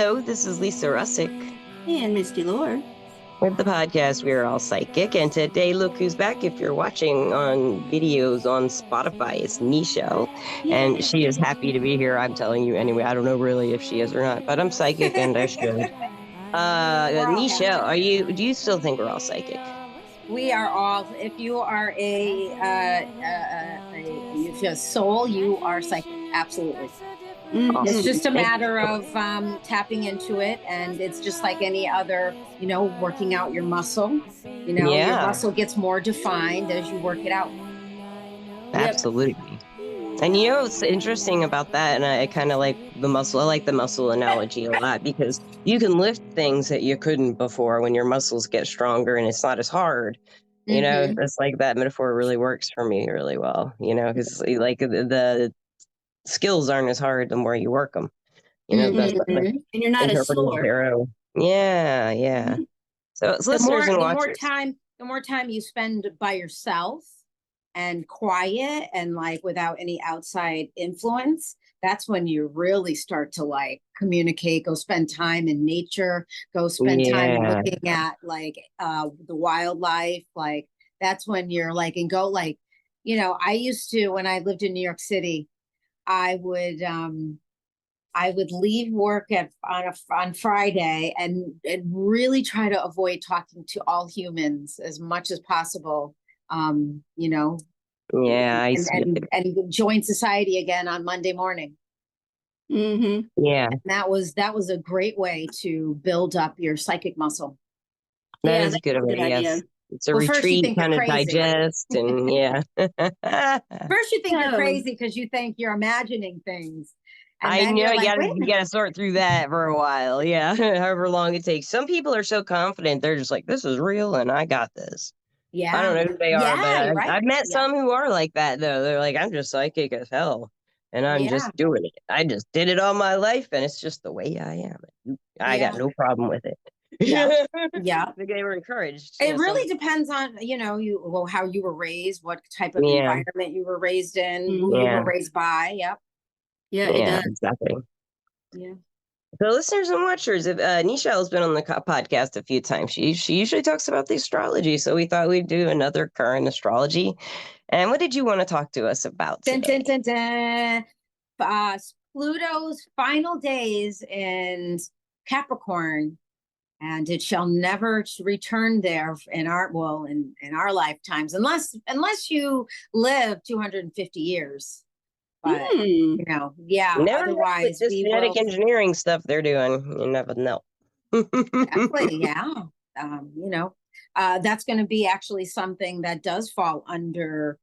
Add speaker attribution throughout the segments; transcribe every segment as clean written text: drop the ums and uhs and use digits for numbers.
Speaker 1: Hello, this is Lisa Russick.
Speaker 2: And Misty Lord.
Speaker 1: With the podcast, we are all psychic. And today, look who's back. If you're watching on videos on Spotify, it's Nichell. And she is happy to be here. I'm telling you anyway. I don't know really if she is or not, but I'm psychic and I should. Nichell, do you still think we're all psychic?
Speaker 3: We are all. If you are a soul, you are psychic. Absolutely.
Speaker 2: Mm-hmm.
Speaker 3: It's just a matter of tapping into it, and it's just like any other, working out your muscle. Your muscle gets more defined as you work it out.
Speaker 1: Absolutely. Yep. And what's interesting about that, and I kind of like the muscle. I like the muscle analogy a lot because you can lift things that you couldn't before when your muscles get stronger and it's not as hard. It's like that metaphor really works for me really well. Because like the skills aren't as hard the more you work them.
Speaker 2: And you're not as sore.
Speaker 1: Yeah. Mm-hmm. So it's listeners and watchers.
Speaker 3: The more time you spend by yourself and quiet and like without any outside influence, that's when you really start to like communicate, go spend time in nature, go spend time looking at like the wildlife. Like that's when you're like, and go like, I used to, when I lived in New York City, I would leave work on Friday and really try to avoid talking to all humans as much as possible. And join society again on Monday morning.
Speaker 2: Mm-hmm.
Speaker 1: Yeah,
Speaker 3: and that was a great way to build up your psychic muscle.
Speaker 1: That is a good idea. It's a retreat, kind of digest, and
Speaker 3: First, you think you're crazy because you think you're imagining things. And
Speaker 1: I know you gotta sort through that for a while. Yeah, however long it takes. Some people are so confident they're just like, "This is real, and I got this."
Speaker 3: Yeah,
Speaker 1: I don't know who they are, but I've met some who are like that though. They're like, "I'm just psychic as hell, and I'm just doing it. I just did it all my life, and it's just the way I am. I got no problem with it."
Speaker 3: Yeah.
Speaker 1: They were encouraged.
Speaker 3: It really depends on, how you were raised, what type of environment you were raised in, who you were raised by. Yep.
Speaker 2: Yeah, it does.
Speaker 1: Exactly.
Speaker 3: Yeah.
Speaker 1: So listeners and watchers, Nichell has been on the podcast a few times. She usually talks about the astrology, so we thought we'd do another current astrology. And what did you want to talk to us about today?
Speaker 3: Pluto's final days in Capricorn. And it shall never return there in our lifetimes, unless you live 250 years. But
Speaker 1: otherwise, this genetic engineering stuff they're doing, you never know.
Speaker 3: Exactly, that's going to be actually something that does fall under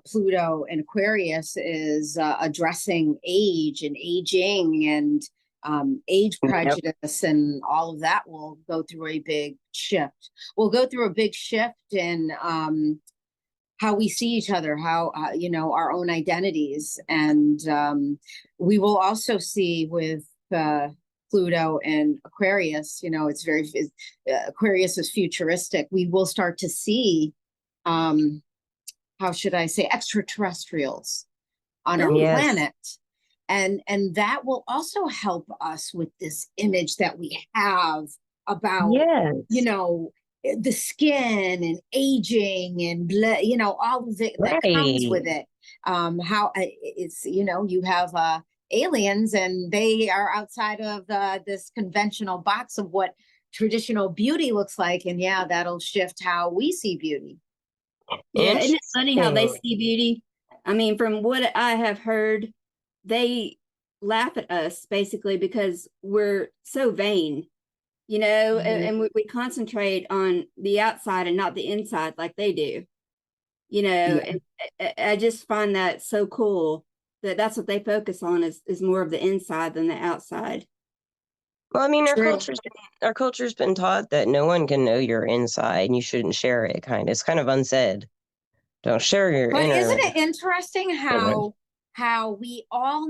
Speaker 3: Pluto and Aquarius is addressing age and aging and age prejudice and all of that will go through a big shift. We'll go through a big shift in how we see each other, how, our own identities. And we will also see with Pluto and Aquarius, Aquarius is futuristic. We will start to see, how should I say, extraterrestrials on our planet. And that will also help us with this image that we have about, the skin and aging and, all of it that comes with it. How it's, you have aliens and they are outside of this conventional box of what traditional beauty looks like. And that'll shift how we see beauty.
Speaker 2: Yeah, isn't it funny how they see beauty? I mean, from what I have heard, they laugh at us basically because we're so vain, and we concentrate on the outside and not the inside like they do, and I just find that so cool that's what they focus on is more of the inside than the outside.
Speaker 1: Well, I mean, our culture's been taught that no one can know your inside and you shouldn't share it. It's kind of unsaid. Don't share your inner.
Speaker 3: But isn't it interesting how we all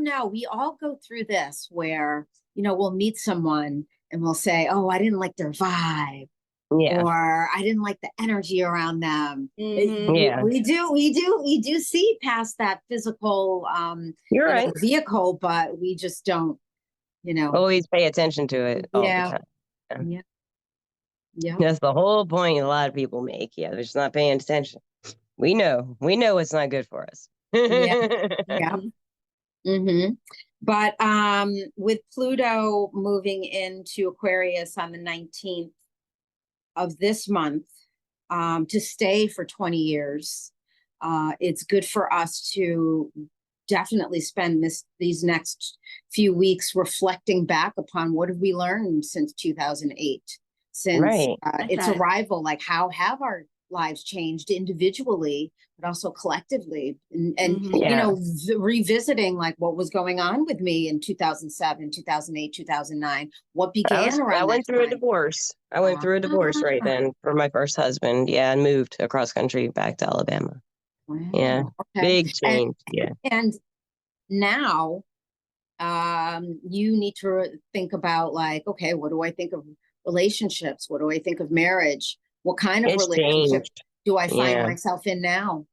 Speaker 3: go through this where, we'll meet someone and we'll say, oh, I didn't like their vibe.
Speaker 1: Yeah.
Speaker 3: Or I didn't like the energy around them.
Speaker 1: Mm-hmm.
Speaker 3: We do see past that physical
Speaker 1: You're right.
Speaker 3: vehicle, but we just don't you know.
Speaker 1: Always pay attention to it all the time.
Speaker 3: Yeah. Yeah.
Speaker 1: That's the whole point a lot of people make. Yeah, they're just not paying attention. We know it's not good for us.
Speaker 3: Yeah. Mm-hmm. But with Pluto moving into Aquarius on the 19th of this month, to stay for 20 years, it's good for us to definitely spend these next few weeks reflecting back upon what have we learned since 2008, since its arrival. Like, how have our lives changed individually, but also collectively, and you know, revisiting like what was going on with me in 2007, 2008, 2009, what began around
Speaker 1: I went
Speaker 3: that
Speaker 1: through
Speaker 3: time.
Speaker 1: a divorce. I went through a divorce right then for my first husband. Yeah, and moved across country back to Alabama.
Speaker 3: Wow.
Speaker 1: Yeah,
Speaker 3: Okay.
Speaker 1: big change.
Speaker 3: And now you need to think about, like, okay, what do I think of relationships? What do I think of marriage? What kind of relationship do I find myself in now?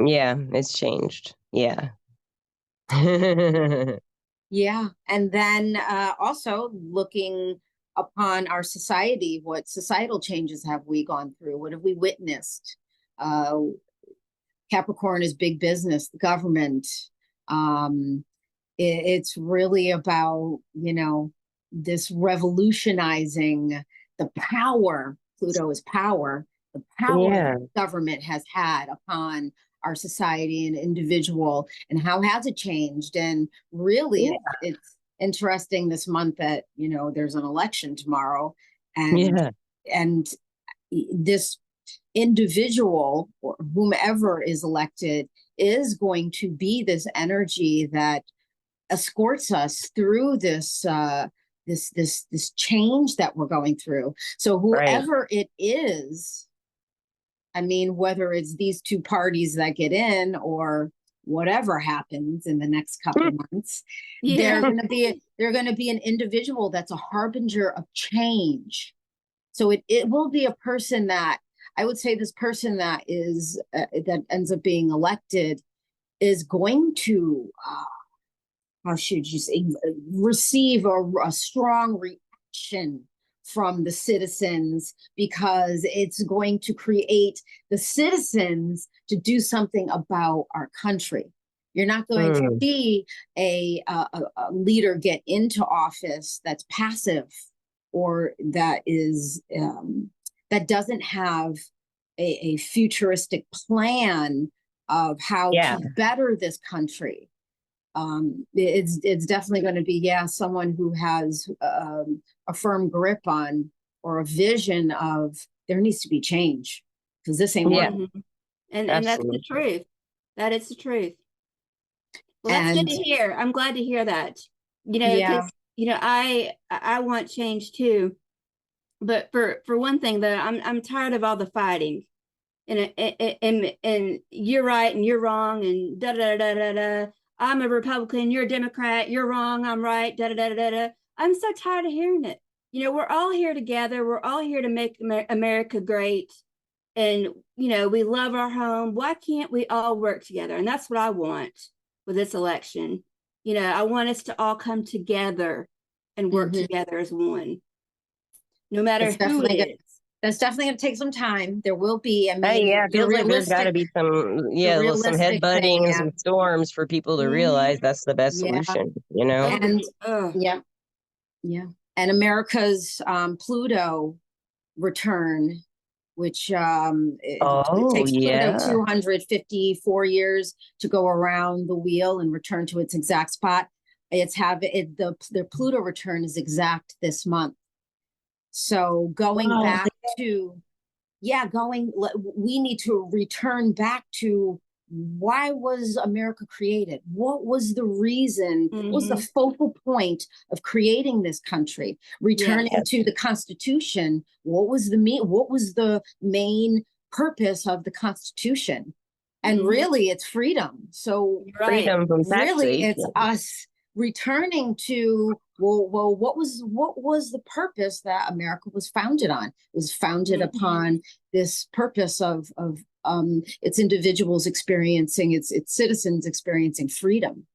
Speaker 1: Yeah, it's changed. Yeah.
Speaker 3: Yeah. And then also looking upon our society, what societal changes have we gone through? What have we witnessed? Capricorn is big business, the government. It's really about, you know, this revolutionizing the power. Pluto is power, the power that government has had upon our society and individual, and how has it changed? And really, it's interesting this month that, you know, there's an election tomorrow, and this individual or whomever is elected is going to be this energy that escorts us through this this change that we're going through. So whoever it is, I mean, whether it's these two parties that get in or whatever happens in the next couple of months, they're going to be an individual that's a harbinger of change. So it will be a person that, I would say, this person that is that ends up being elected is going to how should you say, receive a strong reaction from the citizens, because it's going to create the citizens to do something about our country. You're not going to see a leader get into office that's passive, or that is that doesn't have a futuristic plan of how to better this country. It's definitely going to be someone who has a firm grip on, or a vision of, there needs to be change, because this ain't working.
Speaker 2: And that's the truth. That is the truth. Well, that's good to hear. I'm glad to hear that. You know, because you know, I want change too, but for one thing, though, I'm tired of all the fighting, and you're right and you're wrong, and da da da da da. I'm a Republican, you're a Democrat, you're wrong, I'm right, da da da da da. I'm so tired of hearing it. You know, we're all here together. We're all here to make America great, and you know, we love our home. Why can't we all work together? And that's what I want with this election. You know, I want us to all come together and work together as one, no matter who it is.
Speaker 3: That's definitely going to take some time. There will be, I mean,
Speaker 1: it feels like there's got to be some head-butting and some storms for people to realize that's the best solution, you know?
Speaker 3: And and America's Pluto return, which it takes Pluto 254 years to go around the wheel and return to its exact spot. The Pluto return is exact this month. So going back to, we need to return back to, why was America created? What was the reason? What was the focal point of creating this country? Returning to the Constitution. What was the main purpose of the Constitution? And really, it's freedom. So
Speaker 1: freedom from taxation.
Speaker 3: Really, it's us returning to, well, what was the purpose that America was founded on? It was founded upon this purpose of its individuals experiencing, its citizens experiencing freedom.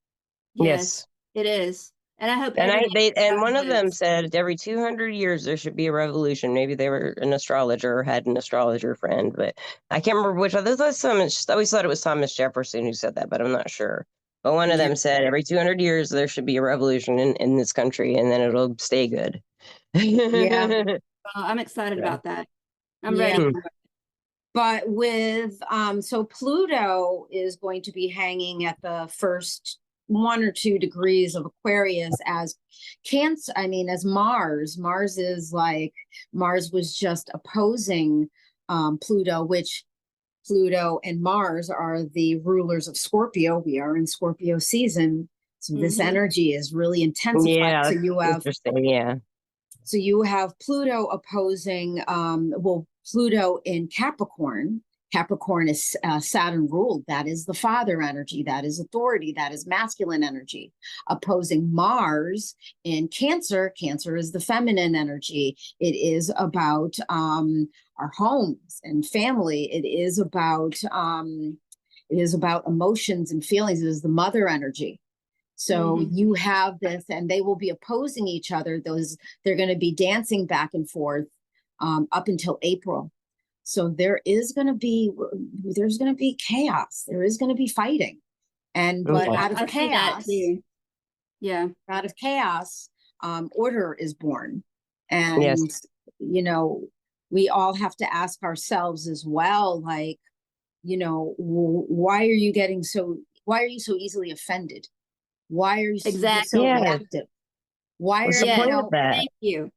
Speaker 2: Yes, it is. And I hope
Speaker 1: and one of them said every 200 years there should be a revolution. Maybe they were an astrologer or had an astrologer friend, but I can't remember which. I always thought it was Thomas Jefferson who said that, but I'm not sure. But one of them said every 200 years there should be a revolution in this country, and then it'll stay good.
Speaker 2: Yeah. Well, I'm excited about that. I'm ready.
Speaker 3: But with so Pluto is going to be hanging at the first 1 or 2 degrees of Aquarius as Cancer. I mean, as Mars. Mars was just opposing Pluto, which Pluto and Mars are the rulers of Scorpio. We are in Scorpio season, so this energy is really intensified.
Speaker 1: Yeah,
Speaker 3: so you have
Speaker 1: interesting. Yeah.
Speaker 3: So you have Pluto opposing, Pluto in Capricorn. Capricorn is Saturn ruled. That is the father energy. That is authority. That is masculine energy. Opposing Mars in Cancer. Cancer is the feminine energy. It is about our homes and family. It is about emotions and feelings. It is the mother energy. So you have this, and they will be opposing each other. They're going to be dancing back and forth up until April. So there's going to be chaos. There is going to be fighting, but out of chaos, out of chaos, order is born. And we all have to ask ourselves as well, like, why are you so easily offended? Why are you so reactive? Why are you?
Speaker 2: Thank you.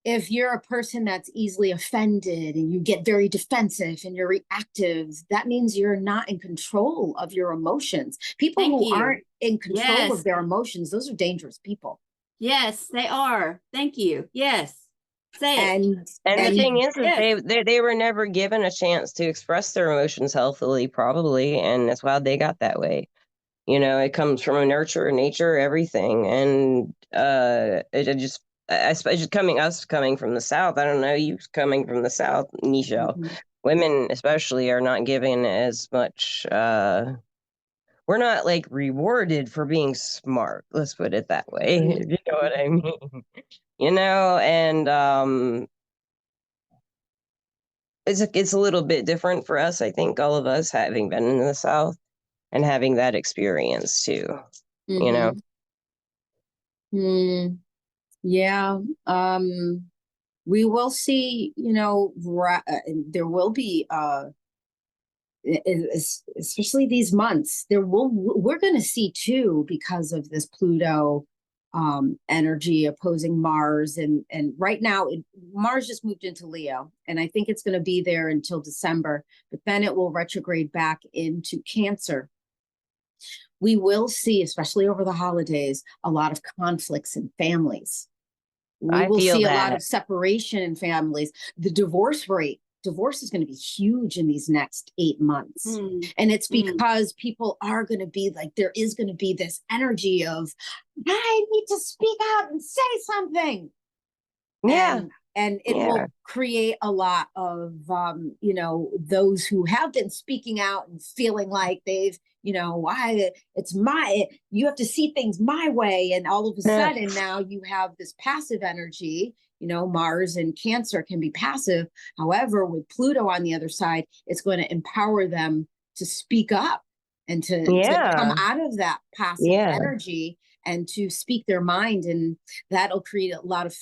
Speaker 3: If you're a person that's easily offended and you get very defensive and you're reactive, that means you're not in control of your emotions. People who aren't in control of their emotions, those are dangerous people.
Speaker 2: Yes, they are. Thank you. Yes. Say
Speaker 1: it. And the thing is they were never given a chance to express their emotions healthily, probably, and that's why they got that way. It comes from a nurture, nature, everything. And I suppose coming from the South, I don't know, you coming from the South, Nichell, women especially are not given as much, we're not like rewarded for being smart. Let's put it that way. If you know what I mean. And it's a little bit different for us, I think, all of us having been in the South. And having that experience too,
Speaker 3: Yeah. We will see, there will be, especially these months, we're going to see too, because of this Pluto energy opposing Mars. And right now, Mars just moved into Leo, and I think it's going to be there until December, but then it will retrograde back into Cancer. We will see, especially over the holidays, a lot of conflicts in families. We will see a lot of separation in families. The divorce is going to be huge in these next 8 months. And it's because people are going to be like, there is going to be this energy of, I need to speak out and say something.
Speaker 1: Yeah.
Speaker 3: And it will create a lot of, those who have been speaking out and feeling like they've, you have to see things my way. And all of a sudden now you have this passive energy, Mars and Cancer can be passive. However, with Pluto on the other side, it's going to empower them to speak up and to come out of that passive energy and to speak their mind. And that'll create a lot of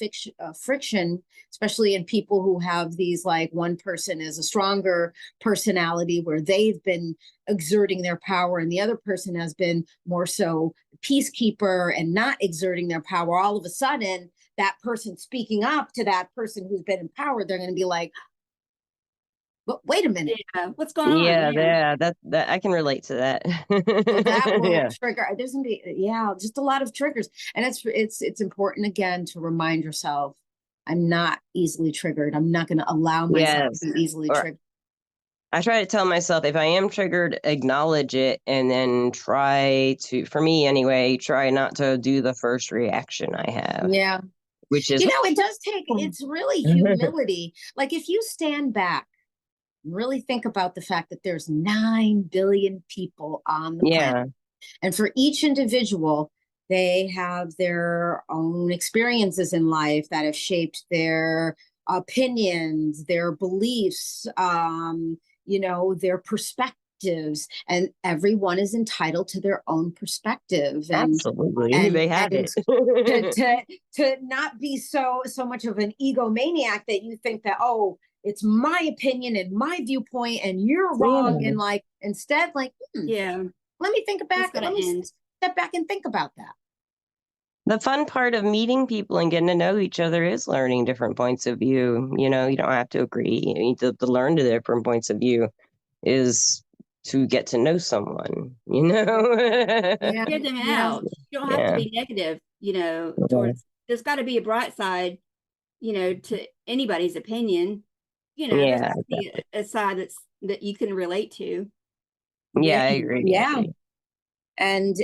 Speaker 3: friction, especially in people who have these, like, one person is a stronger personality where they've been exerting their power, and the other person has been more so peacekeeper and not exerting their power. All of a sudden, that person speaking up to that person who's been empowered, they're going to be like, but wait a minute.
Speaker 2: What's going on?
Speaker 1: Yeah, that I can relate to that.
Speaker 3: So that will trigger. There's gonna be just a lot of triggers, and it's important again to remind yourself, I'm not easily triggered. I'm not going to allow myself to be easily triggered.
Speaker 1: I try to tell myself, if I am triggered, acknowledge it, and then try not to do the first reaction I have.
Speaker 3: Yeah,
Speaker 1: which is
Speaker 3: it does take. It's really humility. Like, if you stand back. Really think about the fact that there's 9 billion people on the planet. And for each individual, They have their own experiences in life that have shaped their opinions, their beliefs, their perspectives, and everyone is entitled to their own perspective.
Speaker 1: Absolutely,
Speaker 3: and
Speaker 1: they have
Speaker 3: and
Speaker 1: it.
Speaker 3: to not be so much of an egomaniac that you think that, oh, it's my opinion and my viewpoint and you're wrong,
Speaker 1: Yeah.
Speaker 3: and like instead like
Speaker 2: Yeah.
Speaker 3: let me think back,
Speaker 2: Let
Speaker 3: me step back and think about that.
Speaker 1: The fun part of meeting people and getting to know each other is learning different points of view. You know, you don't have to agree. You need to learn the different points of view is to get to know someone, you know?
Speaker 3: Yeah.
Speaker 2: Hear them
Speaker 3: Yeah.
Speaker 2: out. You don't have to be negative, towards, there's got to be a bright side, to anybody's opinion. There's
Speaker 1: Yeah,
Speaker 2: got to be a side that you can relate to.
Speaker 1: yeah, I agree.
Speaker 3: Yeah. And,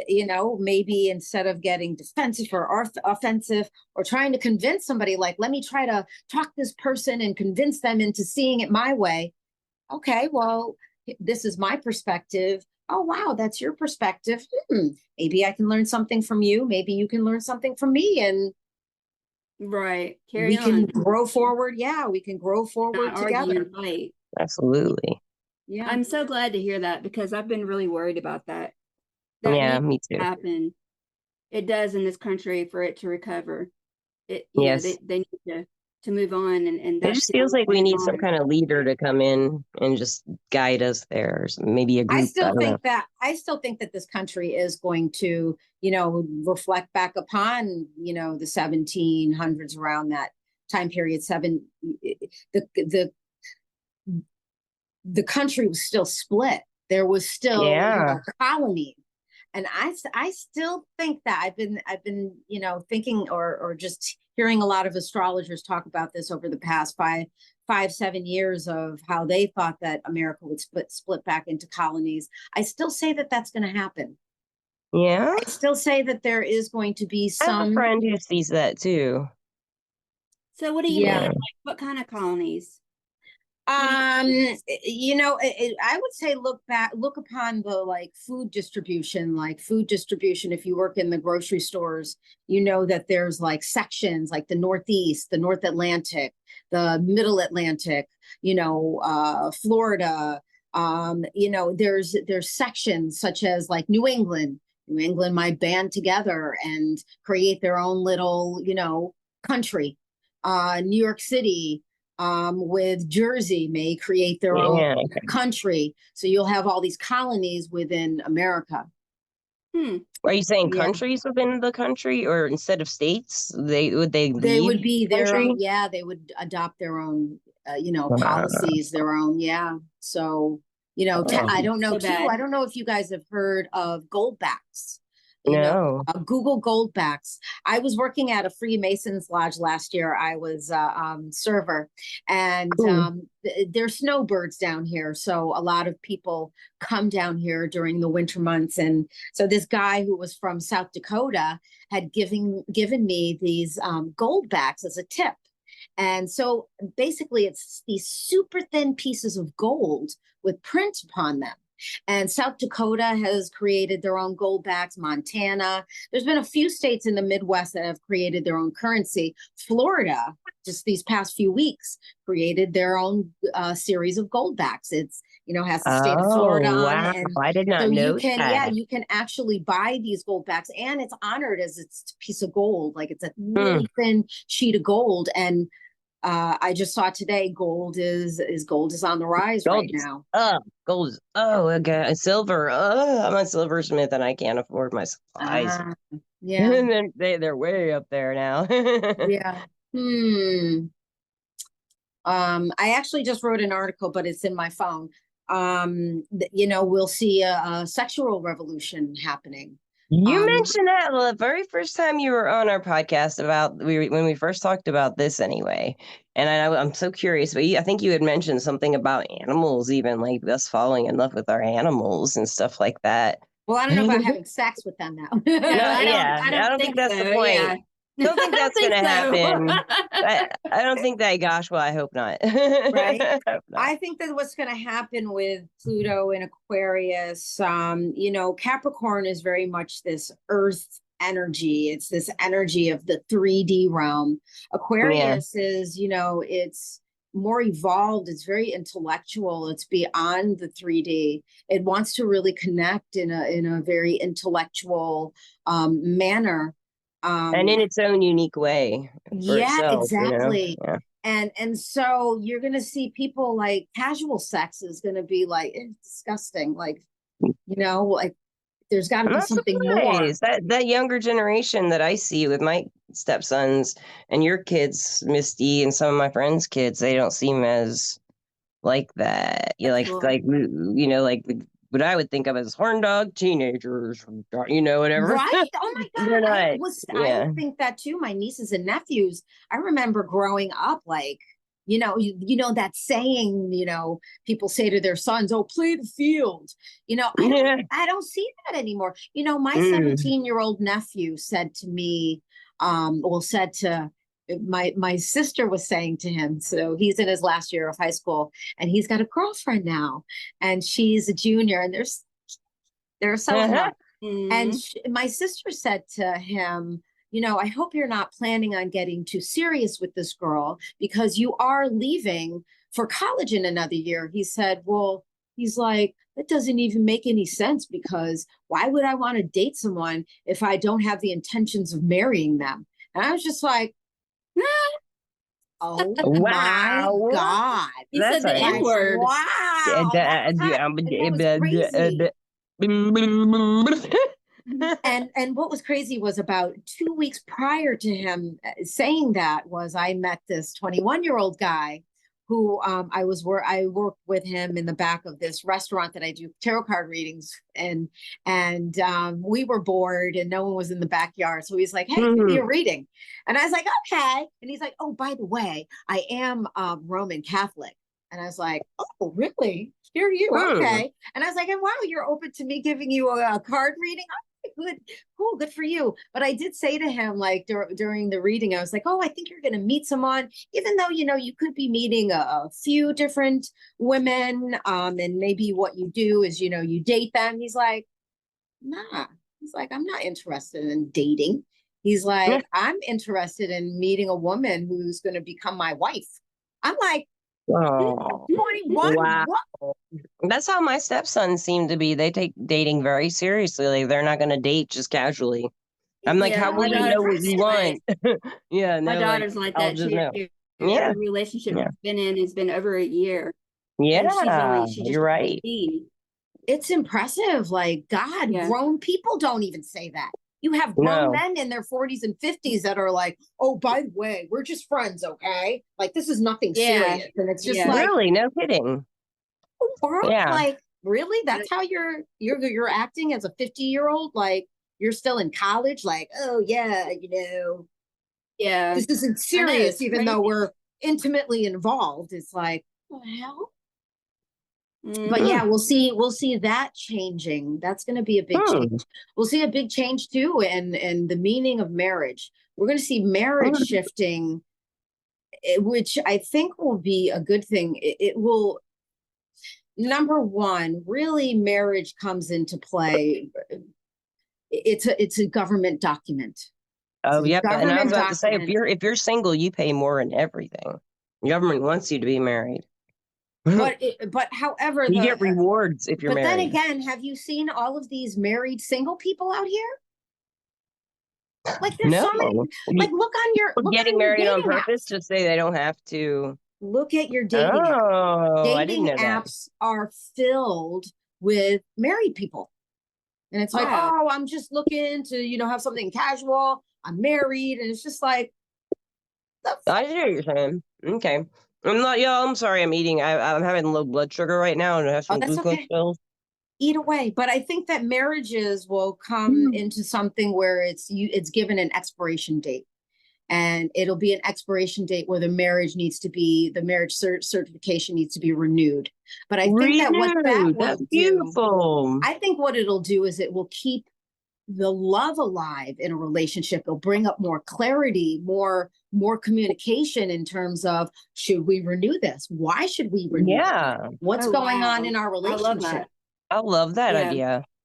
Speaker 3: maybe instead of getting defensive or offensive or trying to convince somebody, like, let me try to talk this person and convince them into seeing it my way. Okay, well, this is my perspective. Oh, wow, that's your perspective. Maybe I can learn something from you. Maybe you can learn something from me. And
Speaker 2: right. Carry
Speaker 3: we can
Speaker 2: on.
Speaker 3: grow forward. Yeah, we can grow forward
Speaker 2: Not
Speaker 3: together.
Speaker 2: argue and fight.
Speaker 1: Absolutely.
Speaker 3: Yeah.
Speaker 2: I'm so glad to hear that because I've been really worried about that.
Speaker 1: Yeah,
Speaker 2: needs
Speaker 1: me too.
Speaker 2: to happen. It does in this country for it to recover.
Speaker 1: Yes.
Speaker 2: They need to move on, and
Speaker 1: It
Speaker 2: that's
Speaker 1: just
Speaker 2: the
Speaker 1: feels
Speaker 2: only
Speaker 1: like we
Speaker 2: way
Speaker 1: need some
Speaker 2: on.
Speaker 1: kind of leader to come in and just guide us there. Or maybe a
Speaker 3: I
Speaker 1: group.
Speaker 3: still
Speaker 1: I don't know.
Speaker 3: think that this country is going to, reflect back upon, the 1700s, around that time period. The country was still split. There was still, colonies. And I still think that I've been thinking or just hearing a lot of astrologers talk about this over the past 7 years of how they thought that America would split back into colonies. I still say that that's going to happen.
Speaker 1: Yeah.
Speaker 3: I still say that there is going to be
Speaker 1: I have a
Speaker 3: some.
Speaker 1: friend who sees that too.
Speaker 2: So what do you mean? Like, what kind of colonies?
Speaker 3: I would say look upon the food distribution. If you work in the grocery stores, that there's like sections, like the Northeast, the North Atlantic, the Middle Atlantic, Florida. There's sections such as like New England. New England might band together and create their own little, country. New York City, with Jersey may create their own country. So you'll have all these colonies within America.
Speaker 1: Are you saying countries within the country, or instead of states, they would
Speaker 3: be their own? Yeah, they would adopt their own, policies, their own. Yeah. So, I don't know too. I don't know if you guys have heard of goldbacks. Google goldbacks. I was working at a Freemasons lodge last year. I was server, and there's snowbirds down here. So a lot of people come down here during the winter months. And so this guy who was from South Dakota had given me these goldbacks as a tip. And so basically it's these super thin pieces of gold with print upon them. And South Dakota has created their own goldbacks. Montana. There's been a few states in the Midwest that have created their own currency. Florida, just these past few weeks, created their own series of goldbacks. It's, has the state of Florida on it. And
Speaker 1: I did not know that.
Speaker 3: you can actually buy these goldbacks, and it's honored as it's a piece of gold. Like it's a really thin sheet of gold. And I just saw today gold is on the rise right now.
Speaker 1: Gold is okay. Silver. I'm a silversmith and I can't afford my supplies.
Speaker 3: Yeah.
Speaker 1: And then they're way up there now.
Speaker 3: Yeah. I actually just wrote an article, but it's in my phone. We'll see a sexual revolution happening.
Speaker 1: You mentioned that the very first time you were on our podcast when we first talked about this anyway. And I'm so curious, but I think you had mentioned something about animals, even like us falling in love with our animals and stuff like that.
Speaker 3: Well, I don't know about having sex with them now.
Speaker 2: I don't think
Speaker 1: that's
Speaker 2: so,
Speaker 1: the point.
Speaker 2: Yeah.
Speaker 1: I don't think that's going to happen. I don't think that, gosh, well, I hope not.
Speaker 3: Right. I think that what's going to happen with Pluto and Aquarius, Capricorn is very much this earth energy. It's this energy of the 3D realm. Aquarius is, it's more evolved. It's very intellectual. It's beyond the 3D. It wants to really connect in a very intellectual manner.
Speaker 1: And in its own unique way for itself,
Speaker 3: exactly.
Speaker 1: Yeah.
Speaker 3: And so you're going to see people like casual sex is going to be like, it's disgusting. Like, like there's got to be something more.
Speaker 1: That younger generation that I see with my stepsons and your kids, Misty, and some of my friends' kids, they don't seem as like that. Like what I would think of as horn dog teenagers, whatever.
Speaker 3: Right? Oh my God. I think that too. My nieces and nephews, I remember growing up like, that saying, people say to their sons, oh, play the field. I don't see that anymore. My 17-year-old nephew said to me, my sister was saying to him, so he's in his last year of high school and he's got a girlfriend now and she's a junior and they're so in love. And my sister said to him, I hope you're not planning on getting too serious with this girl because you are leaving for college in another year. He said, well, he's like, that doesn't even make any sense because why would I want to date someone if I don't have the intentions of marrying them? And I was just like, oh my God.
Speaker 2: He said the N-word.
Speaker 3: Wow. And what was crazy was about 2 weeks prior to him saying that was I met this 21-year-old guy who I worked with him in the back of this restaurant that I do tarot card readings and we were bored and no one was in the backyard. So he's like, hey, give me a reading. And I was like, okay. And he's like, oh, by the way, I am Roman Catholic. And I was like, oh, really? Hear you. Okay. And I was like, wow, you're open to me giving you a card reading? Good, cool, good for you. But I did say to him, like during the reading, I was like, oh, I think you're going to meet someone, even though, you could be meeting a few different women. And maybe what you do is, you date them. He's like, nah. He's like, I'm not interested in dating. He's like, I'm interested in meeting a woman who's going to become my wife. I'm like, 21.
Speaker 1: Wow. That's how my stepsons seem to be. They take dating very seriously. Like they're not going to date just casually. I'm like, how will you know what you want?
Speaker 2: My daughter's like that. Every relationship she's been in has been over a year.
Speaker 1: Yeah, you're right.
Speaker 2: 15.
Speaker 3: It's impressive. Like, God, grown people don't even say that. You have grown men in their 40s and 50s that are like, oh, by the way, we're just friends, okay? Like, this is nothing serious. And it's just like,
Speaker 1: really, no kidding.
Speaker 3: Like, really? That's how you're acting as a 50-year-old? Like, you're still in college? Like, oh, yeah, this isn't serious, even though we're intimately involved. It's like, what the hell? But yeah, we'll see that changing. That's going to be a big change. We'll see a big change too, and the meaning of marriage. We're going to see marriage shifting, which I think will be a good thing. It will. Number one, really, marriage comes into play. It's a government document.
Speaker 1: Oh, yeah. And I was about to say, if you're single, you pay more in everything. The government wants you to be married.
Speaker 3: But however,
Speaker 1: you get rewards if you're married.
Speaker 3: But then again, have you seen all of these married single people out here? Like there's so many. Like look
Speaker 1: getting married on purpose to say they don't have to.
Speaker 3: Look at your dating apps. Dating apps are filled with married people, and it's like, oh, I'm just looking to have something casual. I'm married, and it's just like.
Speaker 1: I hear what you're saying. Okay. I'm sorry, I'm eating. I'm having low blood sugar right now and I have some glucose pills.
Speaker 3: Eat away. But I think that marriages will come into something where it's given an expiration date. And it'll be an expiration date where the marriage certification needs to be renewed. But I think that what that will do, I think what it'll do is it will keep the love alive in a relationship. It'll bring up more clarity, more communication in terms of, should we renew this? Why should we renew it? What's going on in our relationship?
Speaker 1: I love that idea.